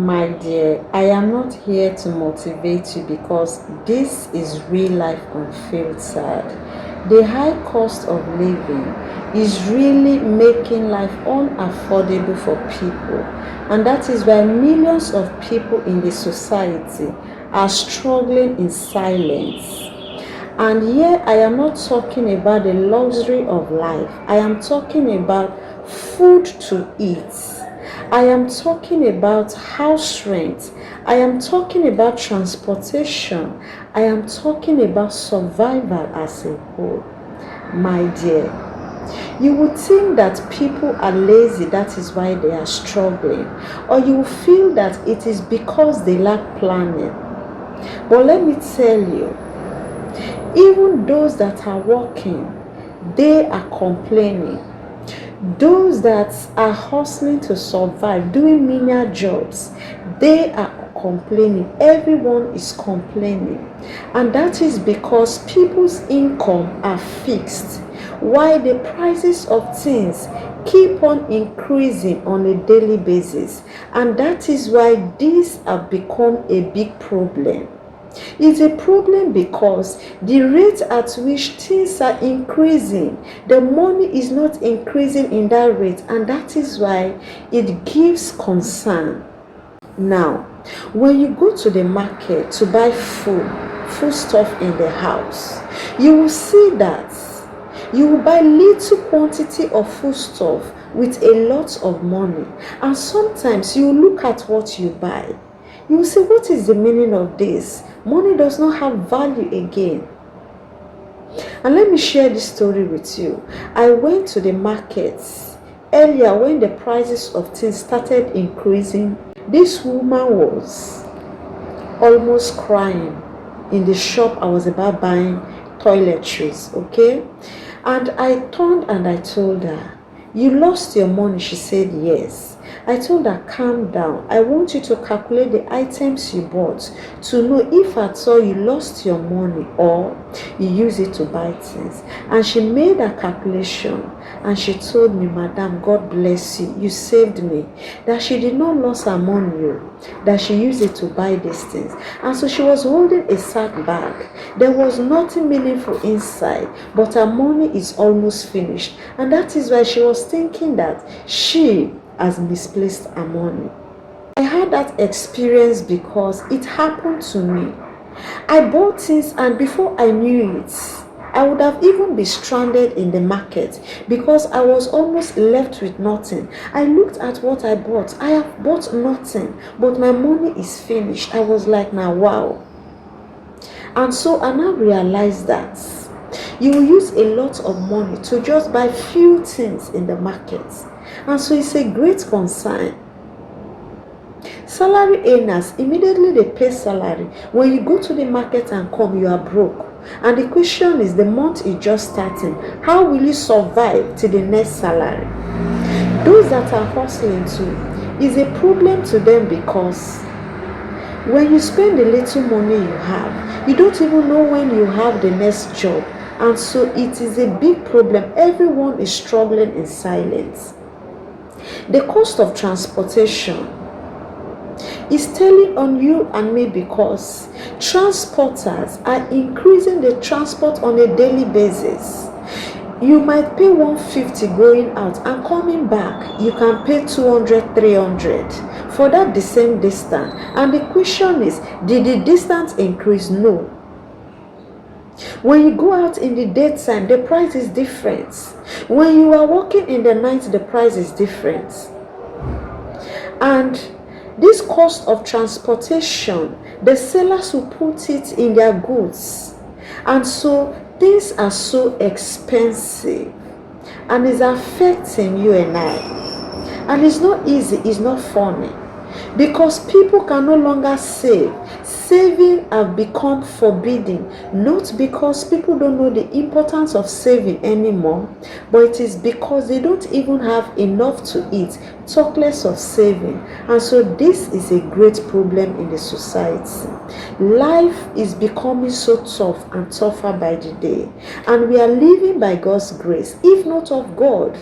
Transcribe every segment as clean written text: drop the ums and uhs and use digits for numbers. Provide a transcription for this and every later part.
My dear, I am not here to motivate you because this is real life unfiltered. The high cost of living is really making life unaffordable for people, and that is why millions of people in the society are struggling in silence. And here I am not talking about the luxury of life, I am talking about food to eat. I am talking about house rent. I am talking about transportation. I am talking about survival as a whole. My dear, you would think that people are lazy, that is why they are struggling. Or you feel that it is because they lack planning. But let me tell you, even those that are working, they are complaining. Those that are hustling to survive, doing menial jobs, they are complaining. Everyone is complaining. And that is because people's income are fixed, while the prices of things keep on increasing on a daily basis. And that is why these have become a big problem. It's a problem because the rate at which things are increasing, the money is not increasing in that rate, and that is why it gives concern. Now, when you go to the market to buy food stuff in the house, you will see that you will buy little quantity of food stuff with a lot of money, and sometimes you look at what you buy, you will say, what is the meaning of this? Money does not have value again. And let me share this story with you. I went to the markets earlier when the prices of things started increasing. This woman was almost crying in the shop I was about buying toiletries, okay? And I turned and I told her, you lost your money? She said yes. I told her, calm down. I want you to calculate the items you bought to know if at all you lost your money or you use it to buy things. And she made a calculation and she told me, Madam, God bless you. You saved me. That she did not lose her money, that she used it to buy these things. And so she was holding a sack bag. There was nothing meaningful inside, but her money is almost finished. And that is why she was thinking that she has misplaced her money. I had that experience because it happened to me. I bought things and before I knew it, I would have even been stranded in the market because I was almost left with nothing. I looked at what I bought. I have bought nothing, but my money is finished. I was like, now wow. And so I now realized that you will use a lot of money to just buy few things in the market. And so it's a great concern. Salary earners, immediately they pay salary. When you go to the market and come, you are broke. And the question is, the month is just starting. How will you survive till the next salary? Those that are hustling too, is a problem to them because when you spend the little money you have, you don't even know when you have the next job. And so it is a big problem. Everyone is struggling in silence. The cost of transportation is telling on you and me because transporters are increasing the transport on a daily basis. You might pay 150 going out and coming back, you can pay 200, 300 for that the same distance. And the question is, did the distance increase? No. When you go out in the daytime, the price is different. When you are working in the night, the price is different. And this cost of transportation, the sellers will put it in their goods. And so things are so expensive and it's affecting you and I. And it's not easy, it's not funny. Because people can no longer save. Saving have become forbidden, not because people don't know the importance of saving anymore, but it is because they don't even have enough to eat, talk less of saving. And so this is a great problem in the society. Life is becoming so tough and tougher by the day, and we are living by God's grace, if not of God.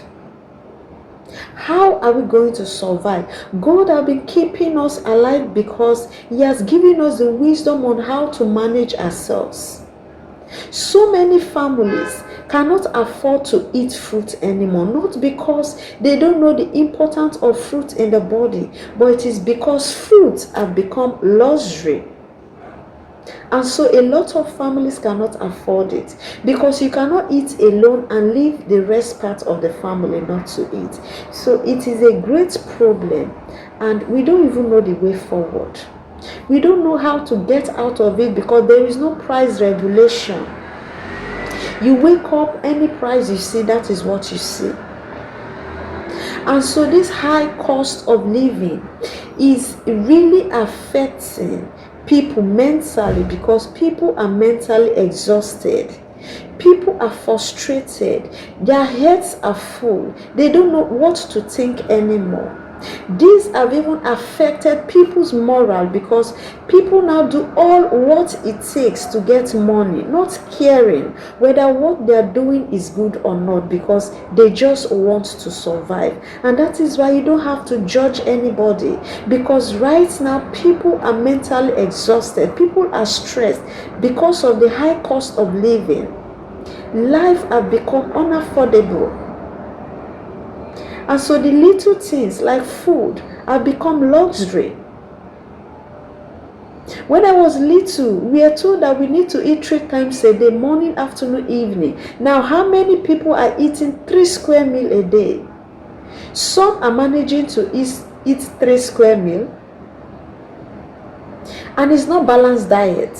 How are we going to survive? God has been keeping us alive because He has given us the wisdom on how to manage ourselves. So many families cannot afford to eat fruit anymore, not because they don't know the importance of fruit in the body, but it is because fruits have become luxury. And so a lot of families cannot afford it, because you cannot eat alone and leave the rest part of the family not to eat. So it is a great problem, and we don't even know the way forward. We don't know how to get out of it because there is no price regulation. You wake up, any price you see, that is what you see. And so this high cost of living is really affecting people mentally, because people are mentally exhausted. People are frustrated. Their heads are full. They don't know what to think anymore. These have even affected people's morale, because people now do all what it takes to get money, not caring whether what they are doing is good or not, because they just want to survive. And that is why you don't have to judge anybody, because right now people are mentally exhausted. People are stressed because of the high cost of living. Life has become unaffordable. And so the little things like food have become luxury. When I was little, we are told that we need to eat 3 times a day, morning, afternoon, evening. Now, how many people are eating 3 square meals a day? Some are managing to eat 3 square meals, and it's not balanced diet.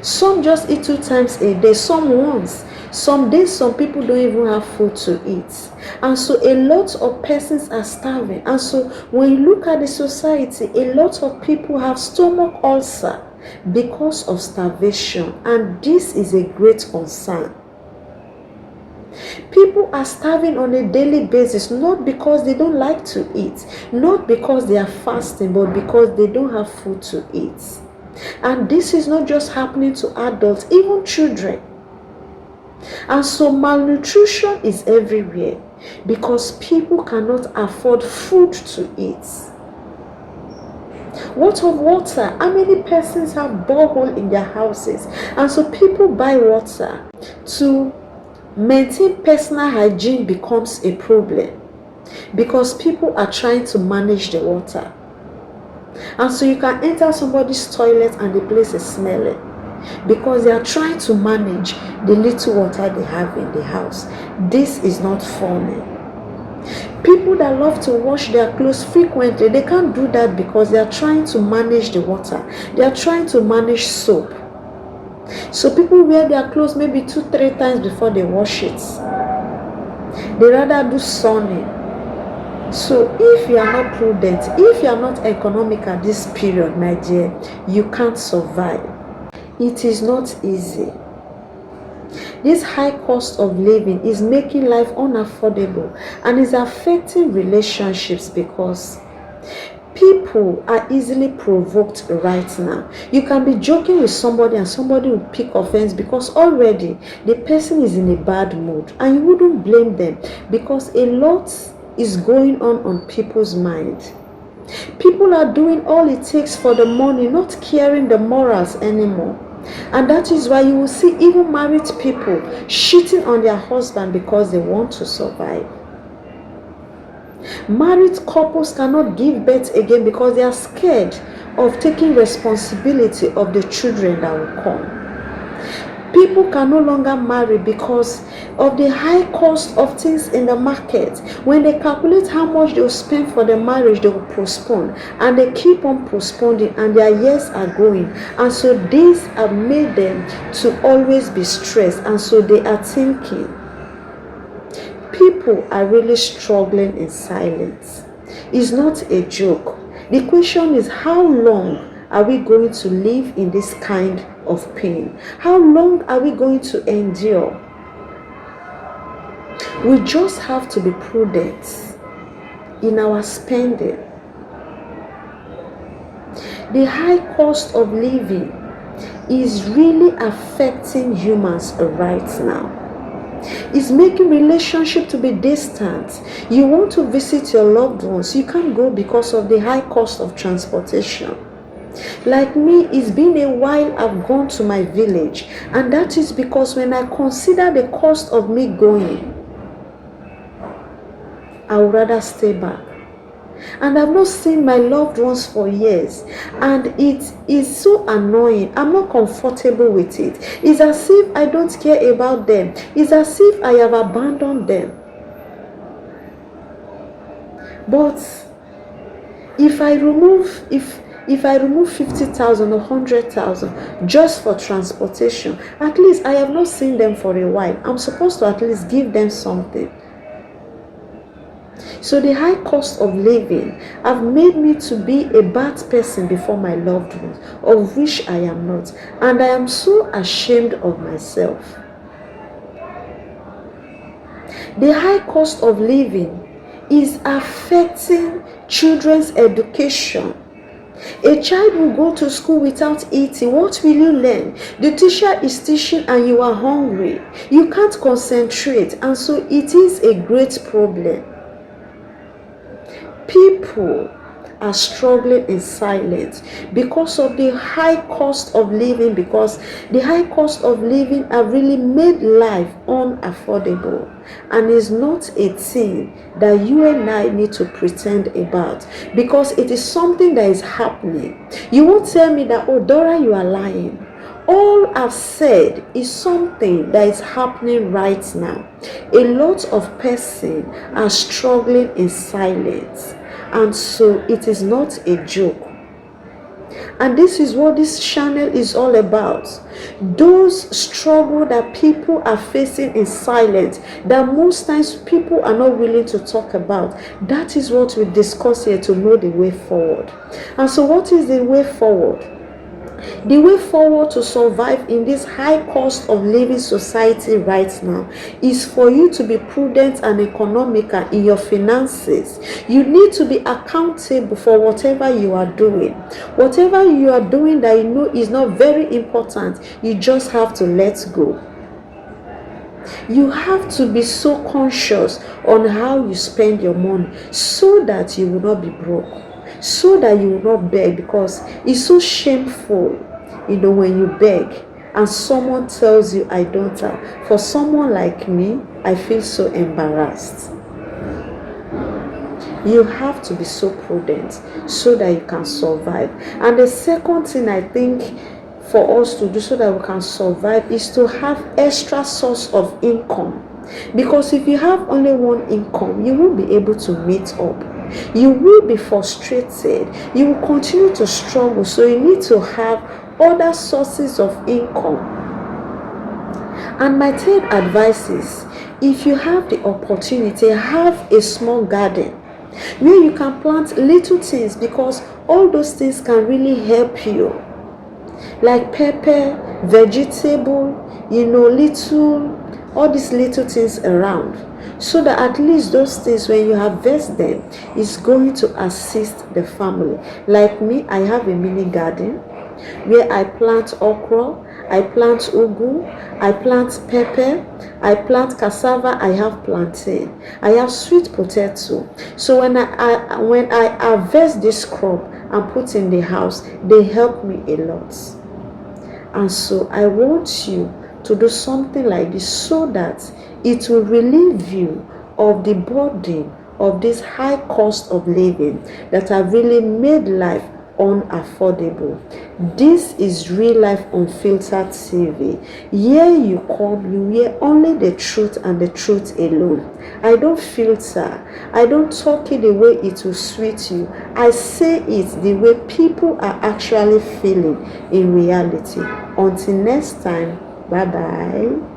Some just eat 2 times a day, some once. Some days, some people don't even have food to eat. And so a lot of persons are starving. And so when you look at the society, a lot of people have stomach ulcer because of starvation. And this is a great concern. People are starving on a daily basis, not because they don't like to eat, not because they are fasting, but because they don't have food to eat. And this is not just happening to adults, even children. And so malnutrition is everywhere, because people cannot afford food to eat. What of water? How many persons have borehole in their houses? And so people buy water. To maintain personal hygiene becomes a problem, because people are trying to manage the water. And so you can enter somebody's toilet and the place is smelling, because they are trying to manage the little water they have in the house. This is not funny. People that love to wash their clothes frequently, they can't do that because they are trying to manage the water. They are trying to manage soap. So people wear their clothes maybe 2-3 times before they wash it. They rather do sunning. So if you are not prudent, if you are not economic at this period, my dear, you can't survive. It is not easy. This high cost of living is making life unaffordable and is affecting relationships, because people are easily provoked right now. You can be joking with somebody and somebody will pick offense, because already the person is in a bad mood, and you wouldn't blame them, because a lot is going on people's mind. People are doing all it takes for the money, not caring the morals anymore. And that is why you will see even married people cheating on their husband because they want to survive. Married couples cannot give birth again because they are scared of taking responsibility of the children that will come. People can no longer marry because of the high cost of things in the market. When they calculate how much they will spend for the marriage, they will postpone, and they keep on postponing, and their years are going. And so these have made them to always be stressed, and so they are thinking. People are really struggling in silence. It's not a joke. The question is, how long are we going to live in this kind of pain? How long are we going to endure? We just have to be prudent in our spending. The high cost of living is really affecting humans right now. It's making relationship to be distant. You want to visit your loved ones, you can't go because of the high cost of transportation. Like me, it's been a while I've gone to my village, and that is because when I consider the cost of me going, I would rather stay back. And I've not seen my loved ones for years, and it is so annoying. I'm not comfortable with it. It's as if I don't care about them. It's as if I have abandoned them. But if I remove 50,000 or 100,000 just for transportation, at least I have not seen them for a while. I'm supposed to at least give them something. So the high cost of living have made me to be a bad person before my loved ones, of which I am not. And I am so ashamed of myself. The high cost of living is affecting children's education. A child will go to school without eating. What will you learn? The teacher is teaching and you are hungry. You can't concentrate, and so it is a great problem. People are struggling in silence because of the high cost of living, because the high cost of living have really made life unaffordable, and is not a thing that you and I need to pretend about, because it is something that is happening. You won't tell me that, oh Dora, you are lying. All I've said is something that is happening right now. A lot of persons are struggling in silence, and so it is not a joke. And this is what this channel is all about. Those struggles that people are facing in silence, that most times people are not willing to talk about, that is what we discuss here to know the way forward. And so what is the way forward? The way forward to survive in this high cost of living society right now is for you to be prudent and economical in your finances. You need to be accountable for whatever you are doing. Whatever you are doing that you know is not very important, you just have to let go. You have to be so conscious on how you spend your money so that you will not be broke, so that you will not beg, because it's so shameful, when you beg and someone tells you I don't have. For someone like me, I feel so embarrassed. You have to be so prudent so that you can survive. And the second thing I think for us to do so that we can survive is to have extra source of income. Because if you have only one income, you won't be able to meet up. You will be frustrated. You will continue to struggle. So you need to have other sources of income. And my third advice is, if you have the opportunity, have a small garden where you can plant little things, because all those things can really help you. Like pepper, vegetable, all these little things around. So that at least those things, when you harvest them, is going to assist the family. Like me, I have a mini garden where I plant okra, I plant ugu, I plant pepper, I plant cassava, I have plantain, I have sweet potato. So when I harvest this crop and put in the house, they help me a lot. And so I want you to do something like this so that it will relieve you of the burden of this high cost of living that have really made life unaffordable. This is Real Life Unfiltered TV. Here you come, you hear only the truth and the truth alone. I don't filter. I don't talk it the way it will sweet you. I say it the way people are actually feeling in reality. Until next time, bye bye.